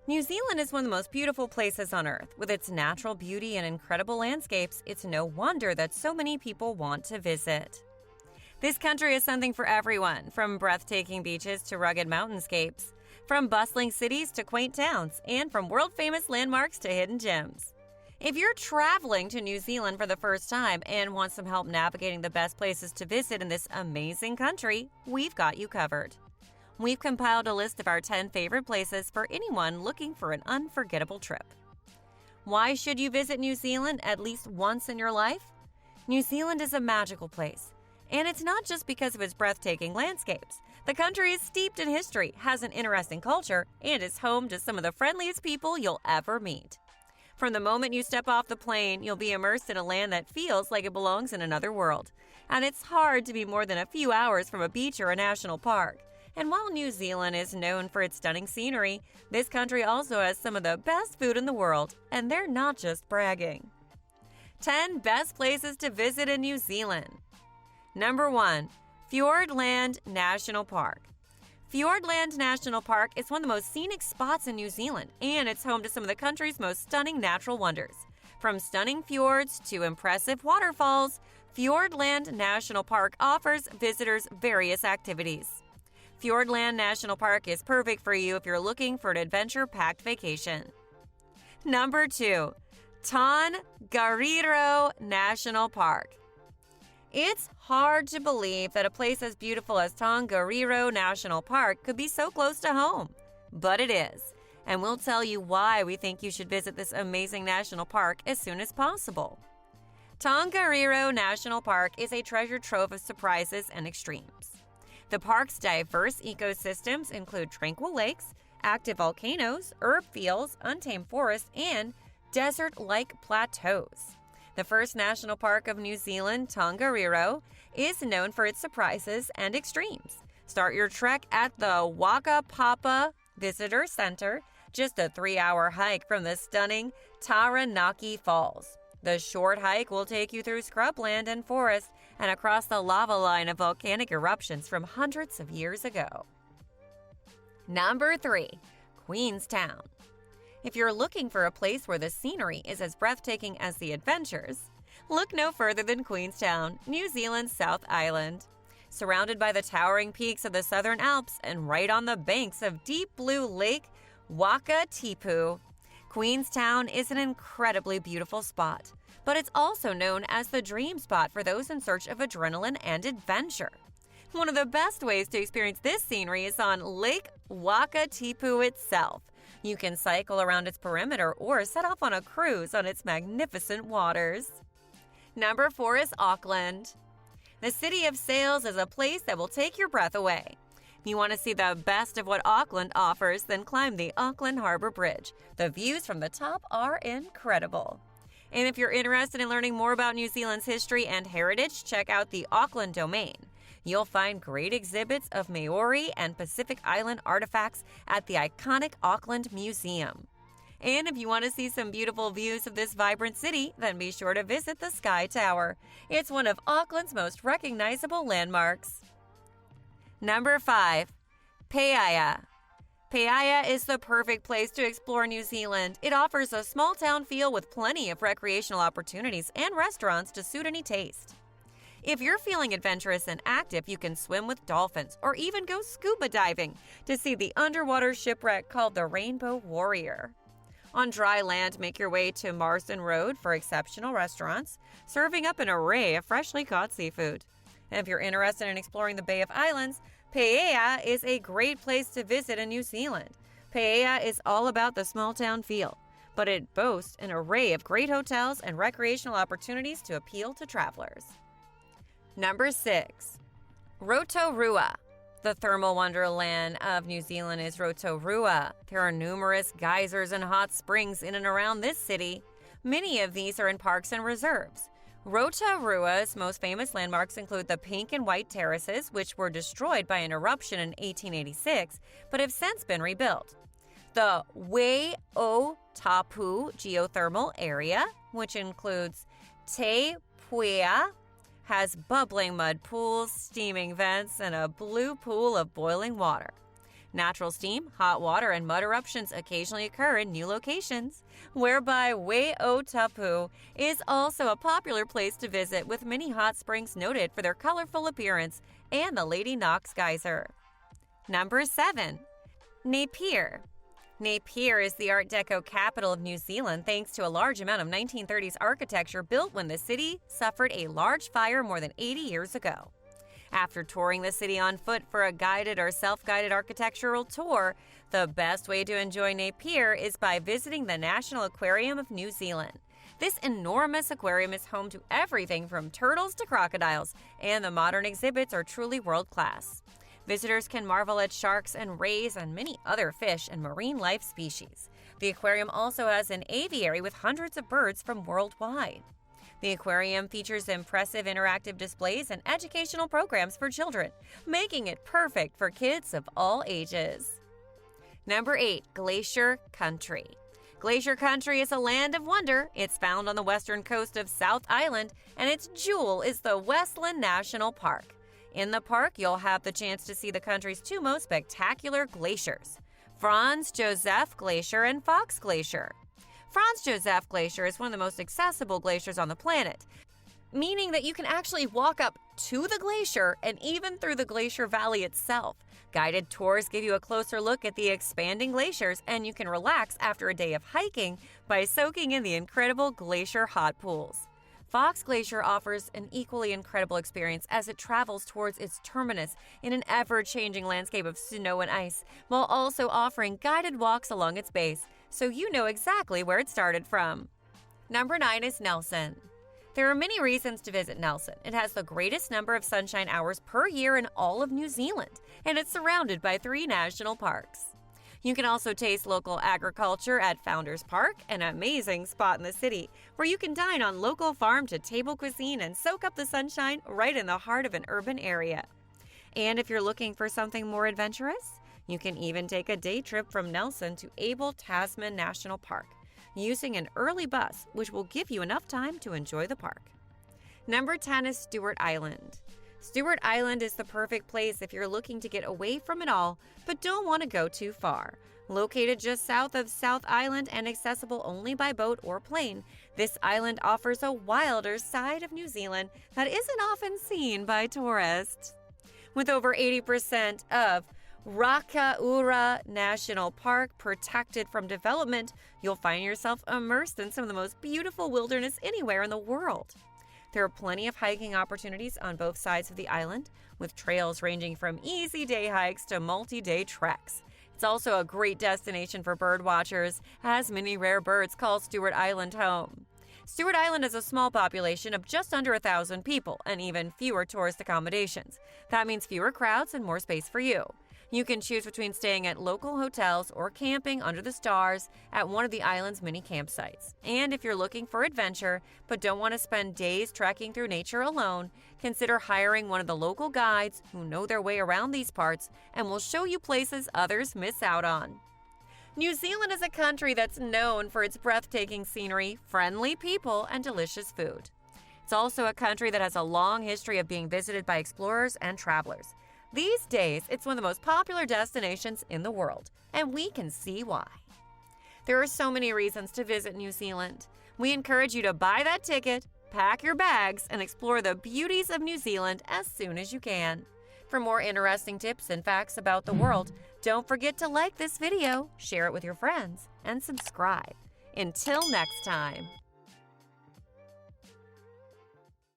New Zealand is one of the most beautiful places on Earth. With its natural beauty and incredible landscapes, it's no wonder that so many people want to visit. This country is something for everyone, from breathtaking beaches to rugged mountainscapes, from bustling cities to quaint towns, and from world-famous landmarks to hidden gems. If you're traveling to New Zealand for the first time and want some help navigating the best places to visit in this amazing country, we've got you covered. We've compiled a list of our 10 favorite places for anyone looking for an unforgettable trip. Why should you visit New Zealand at least once in your life? New Zealand is a magical place. And it's not just because of its breathtaking landscapes. The country is steeped in history, has an interesting culture, and is home to some of the friendliest people you'll ever meet. From the moment you step off the plane, you'll be immersed in a land that feels like it belongs in another world. And it's hard to be more than a few hours from a beach or a national park. And while New Zealand is known for its stunning scenery, this country also has some of the best food in the world, and they're not just bragging. 10 best places to visit in New Zealand. Number 1. FIORDLAND National Park. FIORDLAND National Park is one of the most scenic spots in New Zealand, and it's home to some of the country's most stunning natural wonders. From stunning fjords to impressive waterfalls, FIORDLAND National Park offers visitors various activities. FIORDLAND National Park is perfect for you if you're looking for an adventure-packed vacation. Number 2. TONGARIRO National Park. It's hard to believe that a place as beautiful as Tongariro National Park could be so close to home. But it is, and we'll tell you why we think you should visit this amazing national park as soon as possible. Tongariro National Park is a treasure trove of surprises and extremes. The park's diverse ecosystems include tranquil lakes, active volcanoes, herb fields, untamed forests, and desert-like plateaus. The first national park of New Zealand, Tongariro, is known for its surprises and extremes. Start your trek at the Whakapapa Visitor Center, just a 3-hour hike from the stunning Taranaki Falls. The short hike will take you through scrubland and forest and across the lava line of volcanic eruptions from hundreds of years ago. Number 3. Queenstown. If you're looking for a place where the scenery is as breathtaking as the adventures, look no further than Queenstown, New Zealand's South Island. Surrounded by the towering peaks of the Southern Alps and right on the banks of deep blue Lake Wakatipu, Queenstown is an incredibly beautiful spot, but it's also known as the dream spot for those in search of adrenaline and adventure. One of the best ways to experience this scenery is on Lake Wakatipu itself. You can cycle around its perimeter or set off on a cruise on its magnificent waters. Number 4 is Auckland. The city of sails is a place that will take your breath away. If you want to see the best of what Auckland offers, then climb the Auckland Harbour Bridge. The views from the top are incredible. And if you're interested in learning more about New Zealand's history and heritage, check out the Auckland Domain. You'll find great exhibits of Maori and Pacific Island artifacts at the iconic Auckland Museum. And if you want to see some beautiful views of this vibrant city, then be sure to visit the Sky Tower. It's one of Auckland's most recognizable landmarks. Number 5. PAIHIA. PAIHIA is the perfect place to explore New Zealand. It offers a small-town feel with plenty of recreational opportunities and restaurants to suit any taste. If you're feeling adventurous and active, you can swim with dolphins or even go scuba diving to see the underwater shipwreck called the Rainbow Warrior. On dry land, make your way to Marsden Road for exceptional restaurants, serving up an array of freshly caught seafood. And if you're interested in exploring the Bay of Islands, PAIHIA is a great place to visit in New Zealand. PAIHIA is all about the small-town feel, but it boasts an array of great hotels and recreational opportunities to appeal to travelers. Number 6. Rotorua. The thermal wonderland of New Zealand is Rotorua. There are numerous geysers and hot springs in and around this city. Many of these are in parks and reserves. Rotorua's most famous landmarks include the pink and white terraces, which were destroyed by an eruption in 1886, but have since been rebuilt. The Wai'o Tapu geothermal area, which includes Te Puia, has bubbling mud pools, steaming vents, and a blue pool of boiling water. Natural steam, hot water, and mud eruptions occasionally occur in new locations, whereby Wai'ōtapu is also a popular place to visit, with many hot springs noted for their colorful appearance and the Lady Knox Geyser. Number 7. Napier. Napier is the Art Deco capital of New Zealand thanks to a large amount of 1930s architecture built when the city suffered a large fire more than 80 years ago. After touring the city on foot for a guided or self-guided architectural tour, the best way to enjoy Napier is by visiting the National Aquarium of New Zealand. This enormous aquarium is home to everything from turtles to crocodiles, and the modern exhibits are truly world-class. Visitors can marvel at sharks and rays and many other fish and marine life species. The aquarium also has an aviary with hundreds of birds from worldwide. The aquarium features impressive interactive displays and educational programs for children, making it perfect for kids of all ages. Number 8. Glacier Country. Glacier Country is a land of wonder. It's found on the western coast of South Island, and its jewel is the Westland National Park. In the park, you'll have the chance to see the country's two most spectacular glaciers, Franz Josef Glacier and Fox Glacier. Franz Josef Glacier is one of the most accessible glaciers on the planet, meaning that you can actually walk up to the glacier and even through the glacier valley itself. Guided tours give you a closer look at the expanding glaciers, and you can relax after a day of hiking by soaking in the incredible glacier hot pools. Fox Glacier offers an equally incredible experience as it travels towards its terminus in an ever-changing landscape of snow and ice, while also offering guided walks along its base, so you know exactly where it started from. Number 9 is Nelson. There are many reasons to visit Nelson. It has the greatest number of sunshine hours per year in all of New Zealand, and it's surrounded by 3 national parks. You can also taste local agriculture at Founders Park, an amazing spot in the city where you can dine on local farm-to-table cuisine and soak up the sunshine right in the heart of an urban area. And if you're looking for something more adventurous, you can even take a day trip from Nelson to Abel Tasman National Park, using an early bus, which will give you enough time to enjoy the park. Number 10 is Stewart Island. Stewart Island is the perfect place if you're looking to get away from it all, but don't want to go too far. Located just south of South Island and accessible only by boat or plane, this island offers a wilder side of New Zealand that isn't often seen by tourists. With over 80% of Rakaura National Park protected from development, you'll find yourself immersed in some of the most beautiful wilderness anywhere in the world. There are plenty of hiking opportunities on both sides of the island, with trails ranging from easy day hikes to multi-day treks. It's also a great destination for bird watchers, as many rare birds call Stewart Island home. Stewart Island has a small population of just under 1,000 people and even fewer tourist accommodations. That means fewer crowds and more space for you. You can choose between staying at local hotels or camping under the stars at one of the island's many campsites. And if you're looking for adventure but don't want to spend days trekking through nature alone, consider hiring one of the local guides who know their way around these parts and will show you places others miss out on. New Zealand is a country that's known for its breathtaking scenery, friendly people, and delicious food. It's also a country that has a long history of being visited by explorers and travelers. These days, it's one of the most popular destinations in the world, and we can see why. There are so many reasons to visit New Zealand. We encourage you to buy that ticket, pack your bags, and explore the beauties of New Zealand as soon as you can. For more interesting tips and facts about the world, don't forget to like this video, share it with your friends, and subscribe. Until next time.